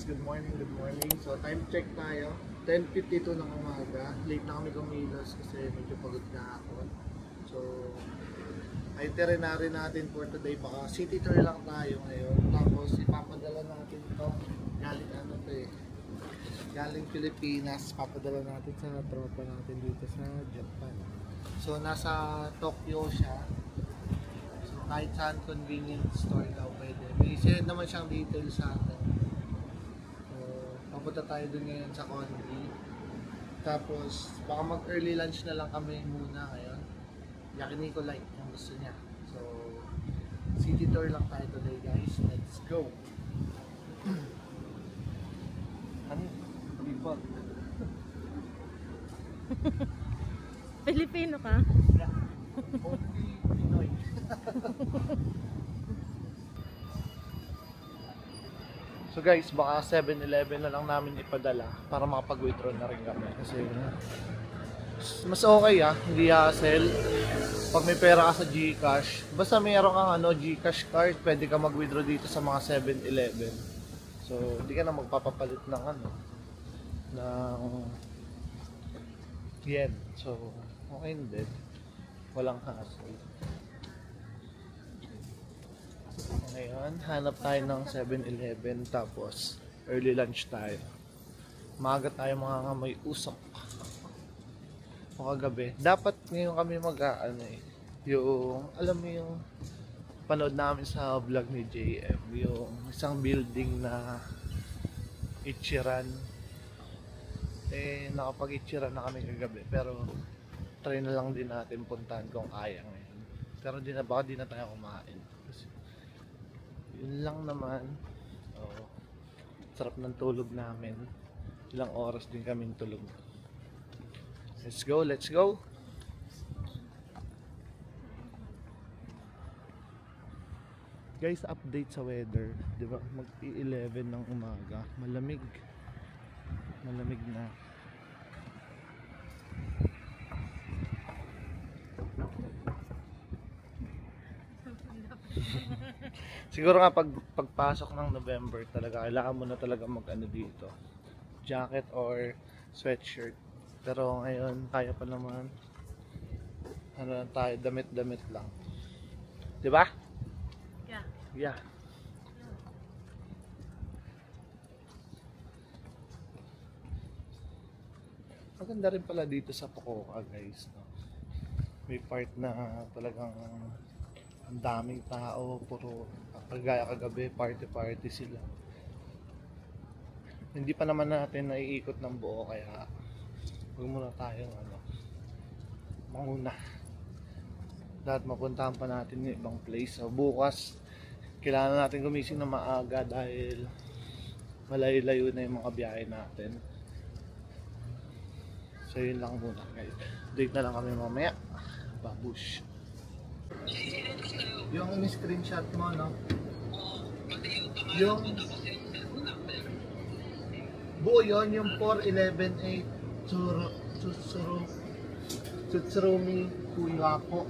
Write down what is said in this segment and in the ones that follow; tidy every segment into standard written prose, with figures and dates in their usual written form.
good morning, good morning. So time check tayo, 10:52 ng umaga. Late na kami kumilos kasi medyo pagod na ako. So itinerary natin for today, baka city tour lang tayo ngayon. Tapos ipapadala natin ito galing galing Pilipinas, papadala natin sa tropa natin dito sa Japan. So nasa Tokyo siya. So kahit saan convenience store daw pwede. May send naman siyang details sa atin. Papunta tayo dun ngayon sa Convi. Tapos baka mag early lunch na lang kami muna ngayon. Yakiniku like kung gusto niya. So city tour lang tayo today guys. Let's go. Ano? Bibag. Filipino ka? Yeah. Only Pinoy. So guys, baka 7-Eleven na lang namin ipadala para makapag-withdraw na rin kami kasi mas okay hindi hassle. Pag may pera ka sa GCash, basta mayroon kang GCash card, pwede ka mag-withdraw dito sa mga 7-Eleven. So, hindi ka na magpapapalit ng ng yen. So, okay din. Walang hassle. Ngayon, hanap tayo ng 7-Eleven tapos early lunch tayo. Maaga tayo mga may usap. O kagabi. Dapat ngayon kami yung, alam mo yung panood namin sa vlog ni JM, yung isang building na Ichiran. Nakapag-Ichiran na kami kagabi. Pero, try na lang din natin puntahan kung kaya ngayon. Pero baka di na tayo kumain. Yun lang naman. Sarap ng tulog namin. Ilang oras din kaming tulog. Let's go, let's go. Guys, update sa weather. Diba? Mag-11 ng umaga. Malamig. Malamig na. Siguro nga pagpasok ng November talaga kailangan mo na talaga dito, jacket or sweatshirt. Pero ngayon kaya pa naman tayo, damit lang, di ba? Yeah. Maganda rin pala dito sa Fukuoka guys, no? May part na talagang ang daming tao, puro kagaya kagabi, party sila. Hindi pa naman natin naiikot ng buo kaya huwag muna tayong manguna. Dapat mapuntahan pa natin yung ibang place. So bukas, kailangan natin gumising na maaga dahil malayo-layo na yung mga biyahe natin. So yun lang muna guys. Date na lang kami mamaya. Babush. Yung in-screenshot mo, no? Yung buo yun, yung 4118 Tsutsurumi Kuyako.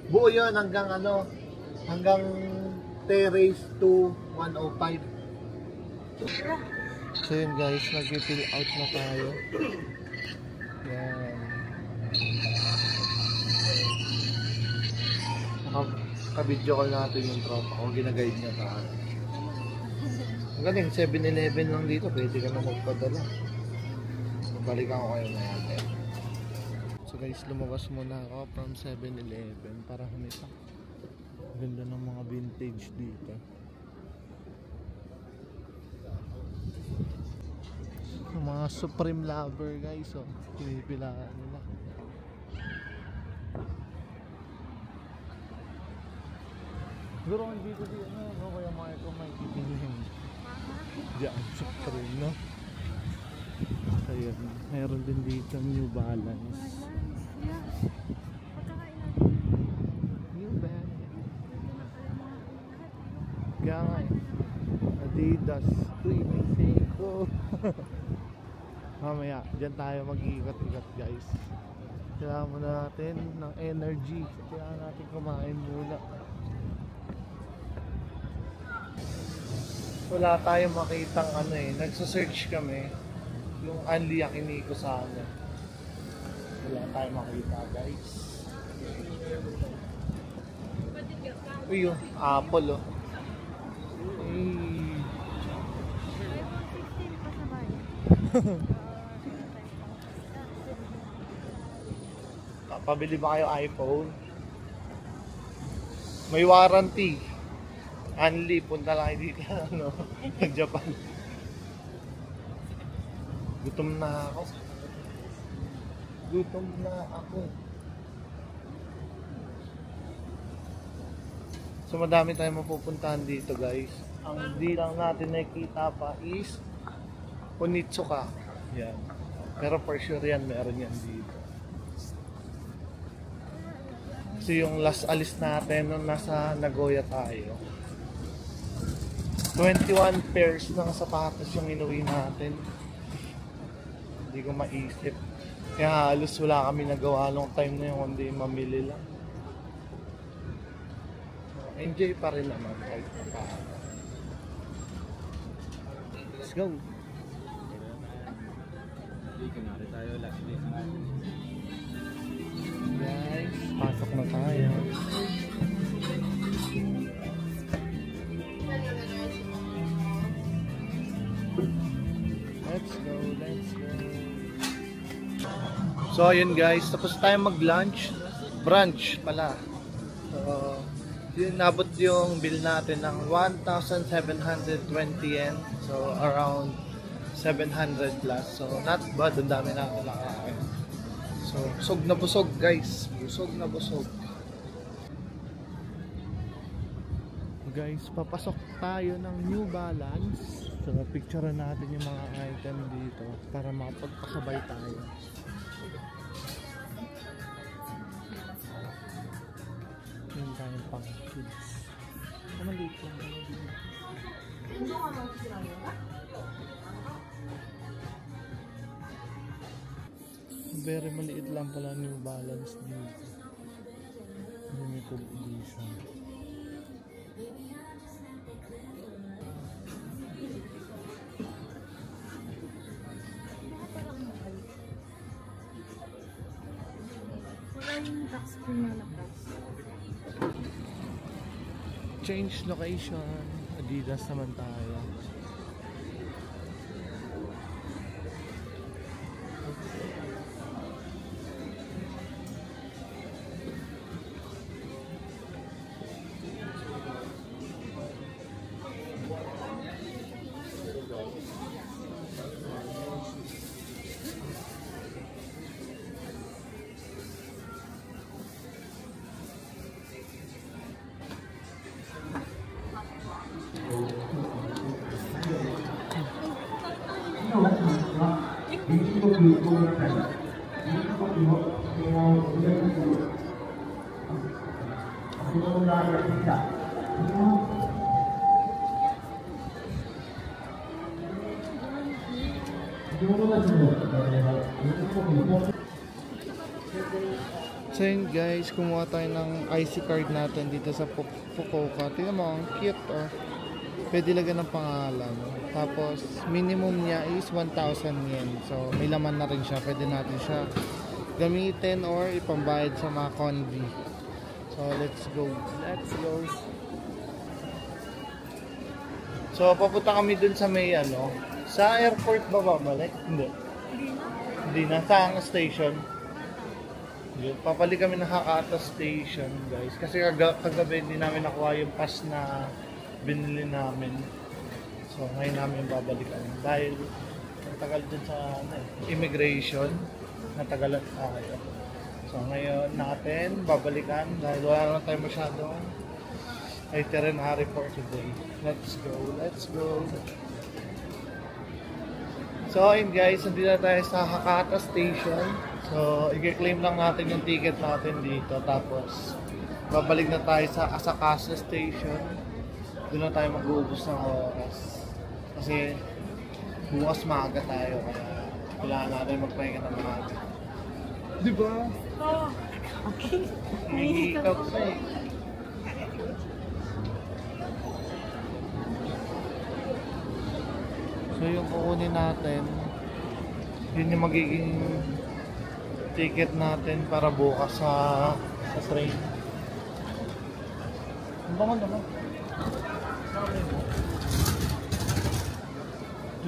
Buo yun hanggang hanggang terrace to 105. So yun guys, nag-fill out na tayo. Yan. Ka-video call natin yung tropa ko, ginaguide niya sa akin. Ang galing, 7-Eleven lang dito, pwede ka na magpadala. Balikan ko kayo na yan. So guys, lumabas muna ako from 7-Eleven para humita. Ganda ng mga vintage dito. Mga Supreme lover guys, pinipilaan nila. Siguro dito kaya Marco may itinigin diyan Supreme, no? Ayun, meron din dito New Balance. New Balance. Kaya nga Adidas. Uy, may siko. Mamaya, dyan tayo mag-iikot-ikot guys. Kailangan muna natin ng energy. Kailangan natin kumain muna. wala tayong makitang ano eh. Nagsa-search kami yung Anli Yakiniko sa ano. Wala tayong makita guys. Uy yung apple oh. Pabili ba kayo iPhone? May warranty. Anli, punta lang kayo dito ano, Japan. Gutom na ako. Gutom na ako. So madami tayong mapupuntahan dito guys. Ang di lang natin nakikita pa is Onitsuka. Yan. Pero for sure yan, meron yan dito. Kasi yung last alis natin nung nasa Nagoya tayo, 21 pairs ng sapatos yung inuwi natin. Hindi ko maisip. Kaya halos wala kami nagawa long time na yung kundi mamili lang. Enjoy pa rin naman kahit paano. Let's go! Guys, pasok na tayo. Let's go, let's go. So ayun guys, tapos tayo mag-lunch. Brunch pala. So, yun, nabot yung bill natin ng 1,720 yen. So around 700 plus. So not bad, ang dami na nakakain. So busog na busog guys. Busog na busog. Guys, papasok tayo ng New Balance. So picturean natin yung mga item dito para mapagpasabay tayo. Yung tayong pang kids. Maliit lang kami dito. Very maliit lang pala New Balance dito. Limited edition. Change location. Adidas naman tayo. So yun guys, kumuha tayo ng IC card natin dito sa Fukuoka. Tingnan mo, ang cute oh. Pwede lagyan ng pangalan. Tapos minimum niya is 1,000 yen. So may laman na rin siya. Pwede natin siya gamitin or ipambayad sa mga convi. So let's go. Let's go. So papunta kami dun sa may ano. Sa airport ba babalik? Hindi. Hindi na. Sa station. Yun. Papalik kami ng Hakata Station guys. Kasi kagabi hindi namin nakuha yung pass na binili namin. So ngayon namin babalikan. Dahil natagal dun sa immigration. Natagalan tayo. So ngayon natin babalikan. Dahil wala naman tayo masyadong itinerary for today. Let's go. Let's go. So ayun guys, nandito na tayo sa Hakata Station. So, i-claim lang natin yung ticket natin dito. Tapos, babalik na tayo sa Asakasa Station. Doon na tayo mag-uubos ng oras. Kasi, bukas maaga tayo. Kaya, kailangan natin magpahinga ng maaga. Diba? Oo. Okay. Nahihikaw ko eh. So yung kukunin natin, yun yung magiging ticket natin para bukas sa train. Ang bango naman.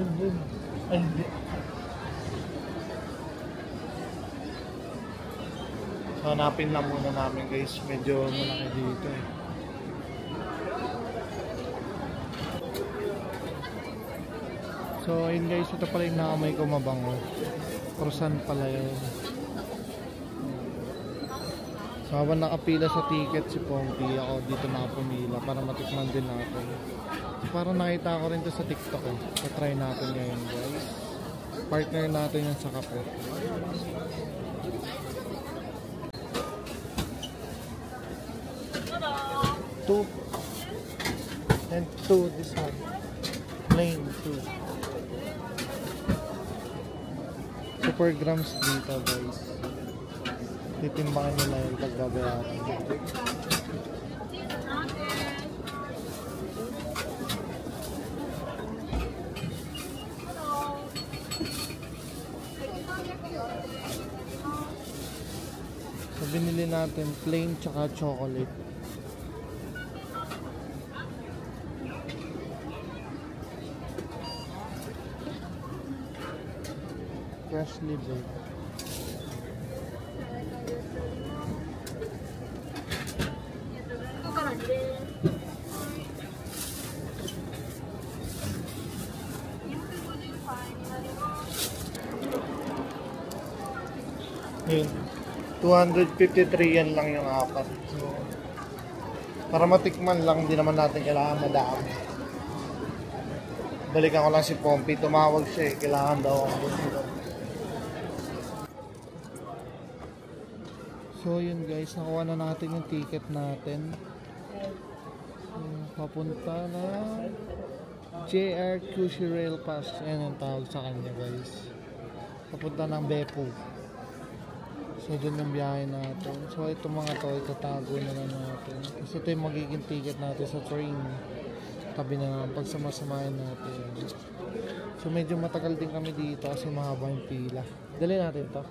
Dun. Ay, hindi. So, hanapin lang muna namin guys. Medyo malaki dito eh. So, ayun guys. Ito pala yung nakamay ko mabango. Croissant pala yun. So, habang nakapila sa ticket si Pompey, ako dito nakapumila para matikman din natin. Para nakita ko rin to sa TikTok eh. So, try natin ngayon guys. Partner natin yan sa kape. Two. And two, this one. Plain two. Super grams dito guys. Titimbangan nila yung pagbabayaran. So binili natin plain tsaka chocolate. Freshly baked. Yun. 253 yan lang yung apat. So, para matikman lang, hindi naman natin kailangan madami. Balikan ko lang si Pompey. Tumawag siya eh. Kailangan daw ako gusto. So yun guys, nakuha na natin yung ticket natin. Papunta na JR Cusi Rail Pass. Yan ang tawag sa kanya guys. Papunta ng Beppu. So dun yung biyahe natin. So ito mga to, itatago na lang natin. Kasi ito yung magiging ticket natin sa train. Tabi na naman pag samasamahin natin. So medyo matagal din kami dito kasi mahaba yung pila. Dali natin to.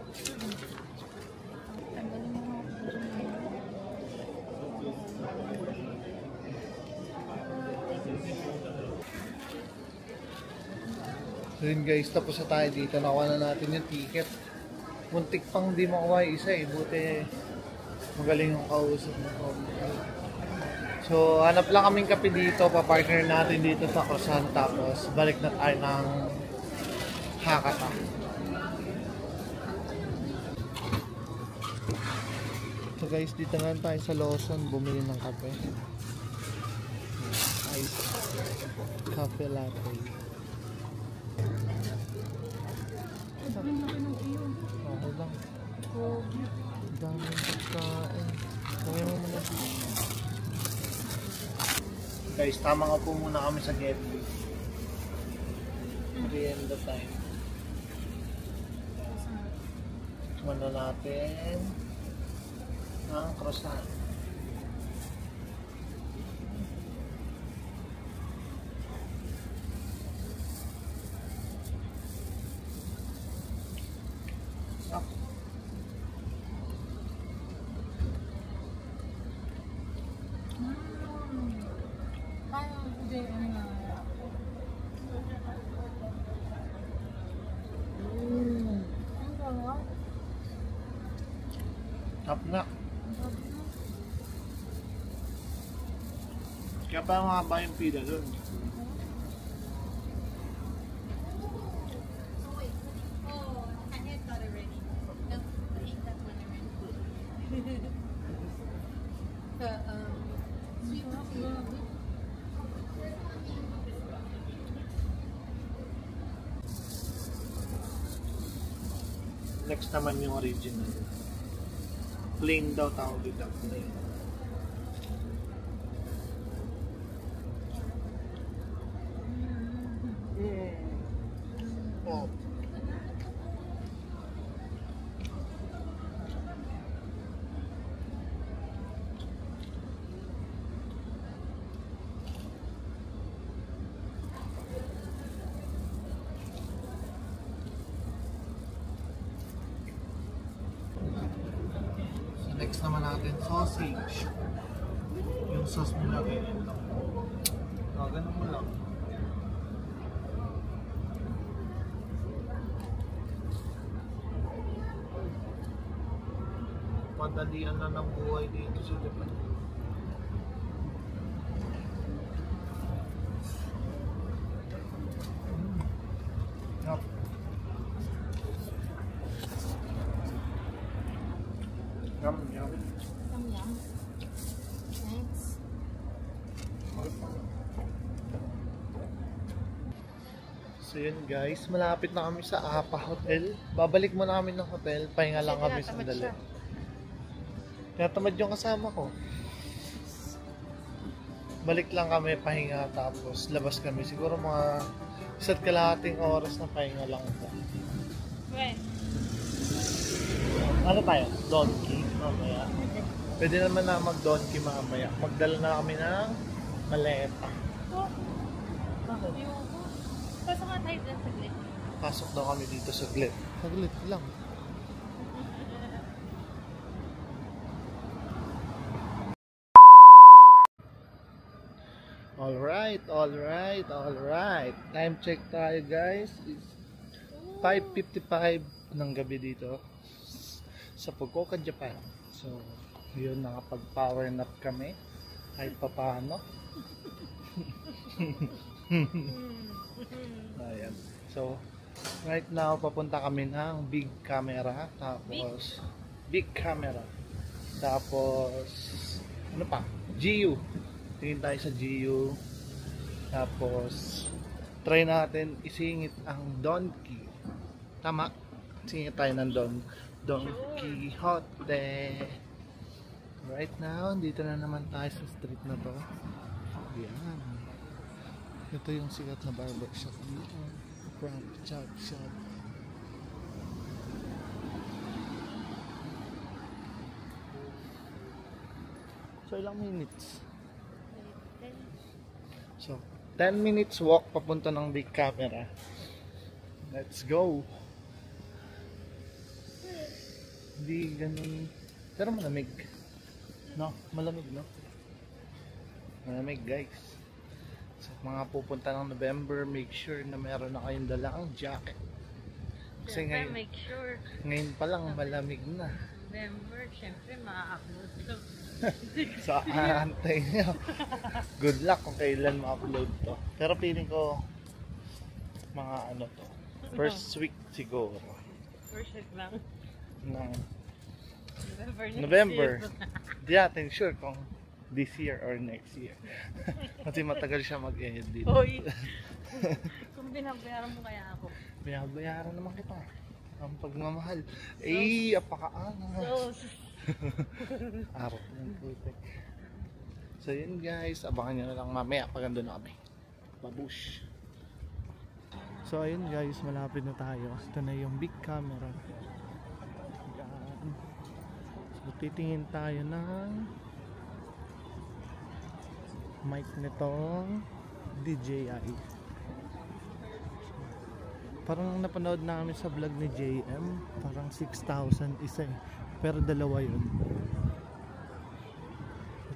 So yun guys, tapos na tayo dito. Nakuha na natin yung ticket. Muntik pang di makuha yung isa eh. Buti magaling yung kausap mo. So hanap lang kaming kape dito. Pa-partner natin dito sa Croissant. Tapos balik na tayo ng Hakata. So guys, dito nga tayo sa Lawson. Bumili ng kape. Ice cafe latte. Okay lang. Daming pagkain. Guys, tama nga po muna kami sa Getty. Merienda time. Tikman na natin ang croissant. Tap na. Kaya pa mahaba yung pila doon. Next naman yung original. Plain daw tawag dito. Plain. Oh. next naman natin, sausage. Yung sauce nila ganyan lang. Ganun mo lang. Madalian na ng buhay dito sa Japan. Yup. Yum, yum. Yum, yum. Thanks. So yun guys, malapit na kami sa APA Hotel. Babalik muna kami ng hotel, pahinga lang kami sandali. Tinatamad yung kasama ko. Balik lang kami, pahinga, tapos labas kami. Siguro mga isa't kalahating oras na pahinga lang ito. When? Ano tayo? Donkey? Mamaya. Pwede naman na mag-donkey mamaya. Magdala na kami ng maleta. Oh. Ayoko. Pasok nga tayo dyan saglit. Pasok daw kami dito saglit. Saglit lang. Alright. Time check tayo guys. It's 5:55 ng gabi dito sa Fukuoka, Japan. So, yun, nakapag-power nap kami. Kahit pa paano. Ayan. So, right now, papunta kami ng Big Camera. Tapos, Big Camera. Tapos, ano pa? GU. Tingin tayo sa GU. Tapos, try natin isingit ang Donkey. Tama? Singit tayo ng Don Quixote. Right now, dito na naman tayo sa street na to. Ayan. Ito yung sikat na barbershop dito. Prank chop shop. So, ilang minutes? So, 10 minutes walk papunta ng Big Camera. Let's go! Hindi ganun. Pero malamig. No? Malamig, no? Malamig, guys. So, mga pupunta ng November, make sure na meron na kayong dalang jacket. Kasi ngayon, make sure. Ngayon pa lang malamig na. November, syempre ma-upload to. So, aantay nyo. Good luck kung kailan ma-upload to. Pero feeling ko, mga ano to, first week siguro. First week lang. Ng November. Di natin sure kung this year or next year. Kasi matagal siya mag-edit. Hoy! Kung binabayaran mo kaya ako. Binabayaran naman kita. Ang pagmamahal. Eh, apakaangas. Arap ng putek. So yun guys, abangan nyo na lang mamaya pag andun na kami. Babush. So ayun guys, malapit na tayo. Ito na yung Big Camera. Yan. So titingin tayo ng mic nitong DJI. Parang napanood namin sa vlog ni JM, parang 6,000 isa eh. Pero dalawa yun.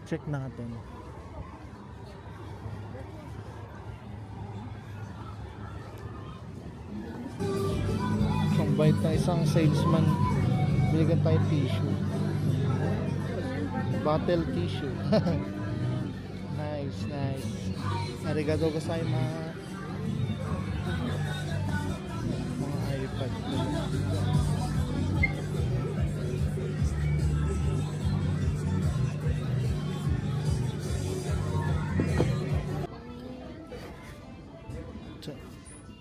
Check natin. Ang bait na isang salesman. Biligan tayo tissue. Bottle tissue. Nice. Arigato gozaimasu. Mga iPad.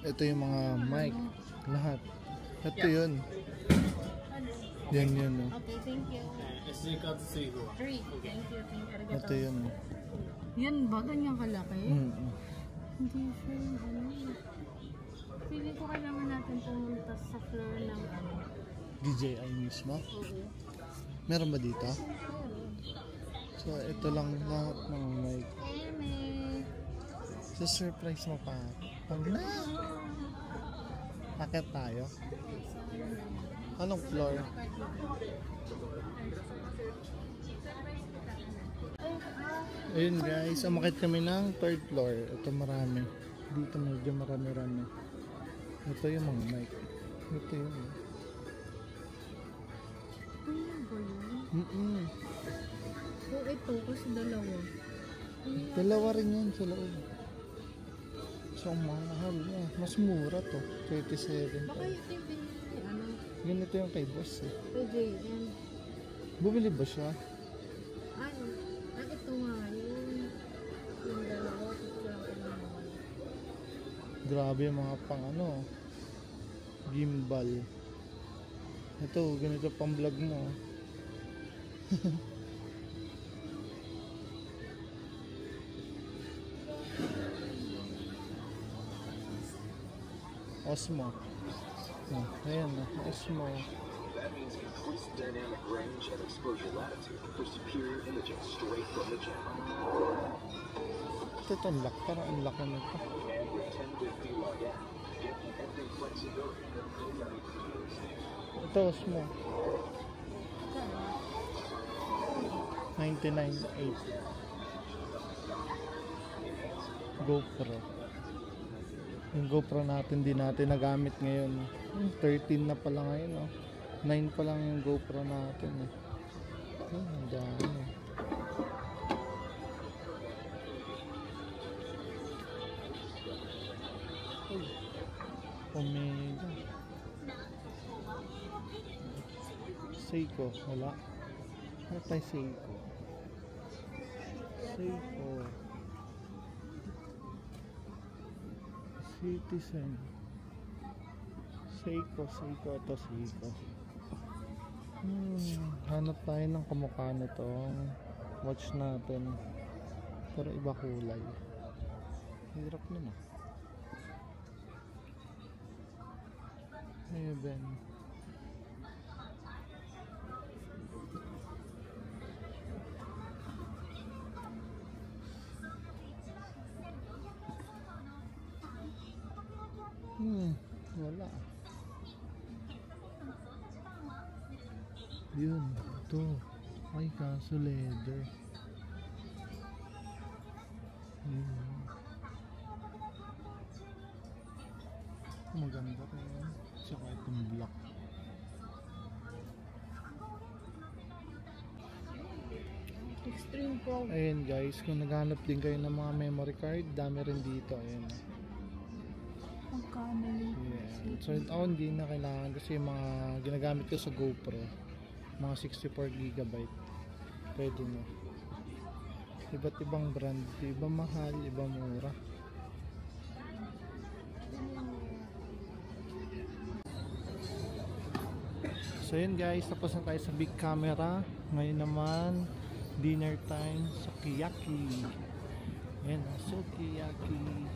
Ito yung mga mic, lahat. Ito yun. Yan yun. No? Okay, thank you. 3. Thank you. Ito yun. Yan ba? Ganyan kalaki? Hindi siya ano. Pili ko kailangan natin pumunta sa floor ng ano. DJI mismo? Okay. Meron ba dito? So ito lang lahat ng mic. So surprise mo pa. Pag na! Akit tayo. Anong floor? Ayun guys, umakit kami ng third floor. Ito marami. Dito medyo marami-rami. Ito yung mga mic. Ito yung... Ano ba yun? So, ito kasi dalawa. Dalawa rin yan sa loob. So, mahal niya. Mas mura to. 37. Baka ito yung binili, ano? Yun ito yung kay boss eh. Kay JN. Bumili ba siya? Ano? Ito nga yun. Yung dalawa. Picture ako naman. Grabe yung mga pang ano. Gimbal. Ito, ganito pang vlog mo. Osmo. Oh, ayan na. Osmo. That means increased dynamic range and exposure latitude for superior imaging straight from the channel. Ito unlock. Parang unlock na ito. And with 1050 log-in, get the editing flexibility that Ito Osmo. 99.8 GoPro. Yung GoPro natin di natin nagamit ngayon. 13 na pala ngayon, oh. 9 pa lang yung GoPro natin, eh. Ang dami. Omega. Seiko, wala. Ano tayo Seiko? Seiko. Citizen. Seiko. Ito Seiko. Hanap tayo ng kamukha nito. Watch natin. Pero iba kulay. Hirap naman. Heaven. Wala. Yun, ito. Ay, kaso leather. Yun. Maganda rin. Tsaka itong black. Extreme Pro. Ayan guys, kung naghanap din kayo ng mga memory card, dami rin dito. Ayan. Magkano yun? Yeah. So ako hindi na kailangan kasi yung mga ginagamit ko sa GoPro, mga 64GB, pwede na. Iba't ibang brand, iba mahal, iba mura. So yun guys, tapos na tayo sa big camera. Ngayon naman dinner time, sukiyaki. Ayan, sukiyaki.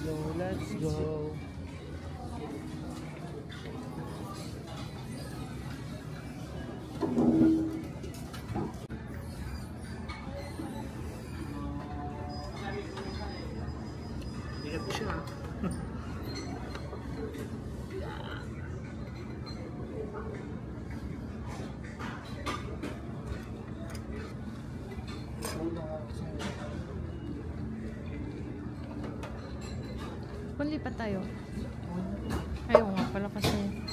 So let's go. Lihat siya. Lipat tayo. Ayaw nga pala kasi.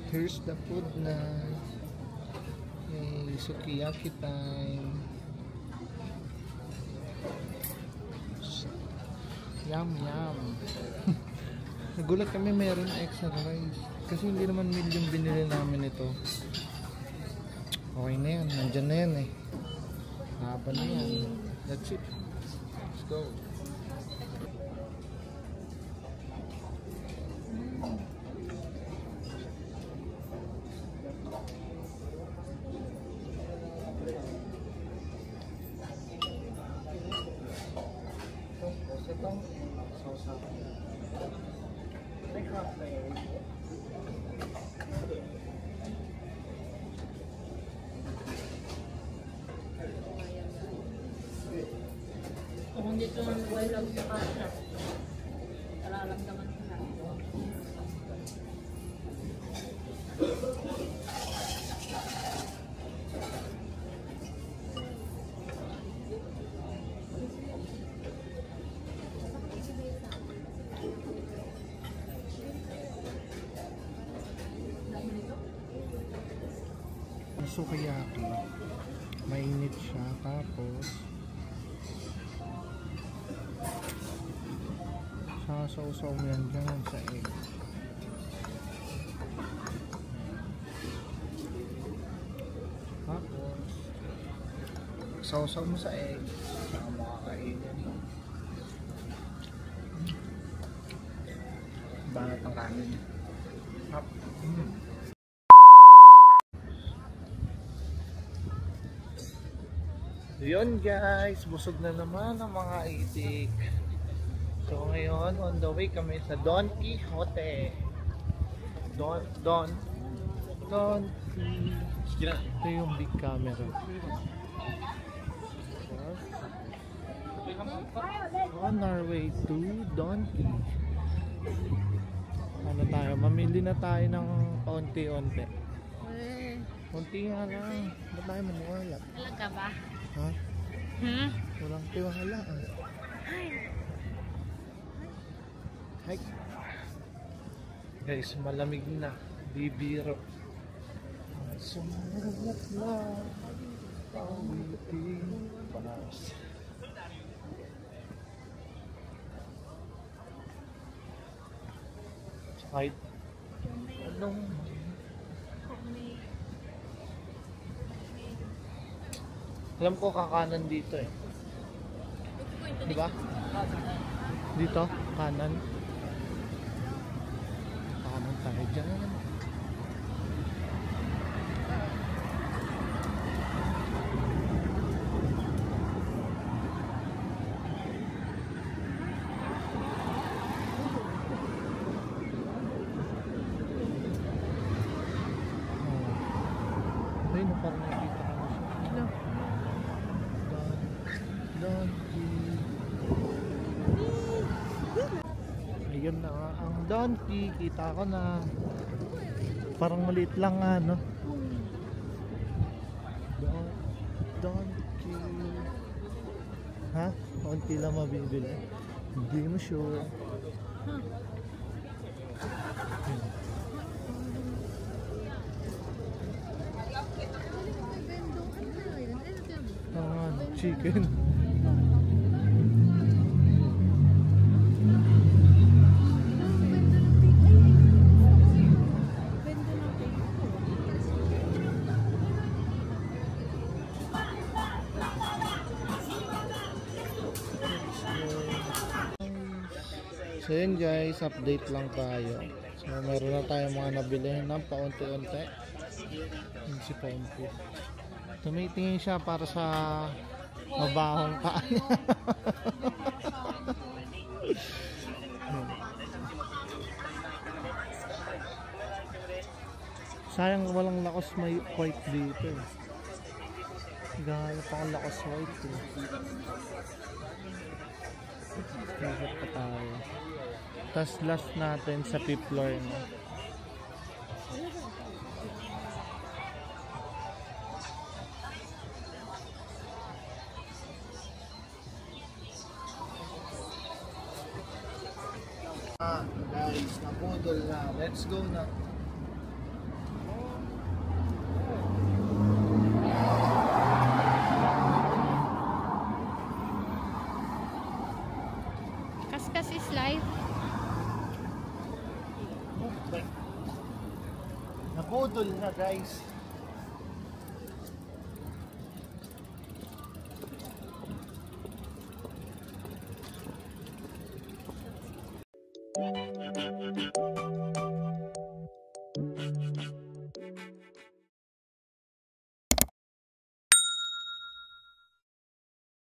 Here's the food na. Hey, sukiyaki time. Yum yum. Nagulat kami meron extra rice. Kasi hindi naman meal yung binili namin ito. Okay na yan. Nandyan na yan eh. Haba na yan. That's it. Let's go. Hindi ko man walang sa kasa. Nararamdaman ko na. Sukiyaki. Mainit siya, tapos sasaw-saw mo yan dyan sa egg. Tapos saw-saw mo sa egg, saka makakainin. Banat ang kanin. Hap. Yun guys, busog na naman ang mga itik. So ngayon, on the way kami sa Don Quijote. Don Quijote. Ito yung big camera. On our way to Don Quijote. Ano tayo? Mamili na tayo ng paunti-unti. Kunti nga lang. Ba't tayo maniwala? Talaga ba? Ha? Hmm? Walang tiwala ah. Hi. Guys, malamig na. Bibiro. Sumalat na. Pawiting panas. Kahit anong alam ko kakanan dito eh. Di ba? Dito, kanan. Kanan tayo dyan. Ay, parang nakita ka na siya. Ayun na nga ang donkey, kita ko na parang maliit lang nga no. Donkey ha? Konti lang mabibili, hindi mo sure. Chicken. So yun guys, update lang tayo. So meron na tayong mga nabili ng paunti-unti. Yun si Pompi. Tumitingin siya para sa mabahong kain. Sayang walang lakos may white dito eh. Gahanap akong lakos white eh. Dapat pa tayo. Tapos last natin sa fifth floor na. Guys, napudol na. Let's go na. Kaskas is live. Okay. Napudol na guys.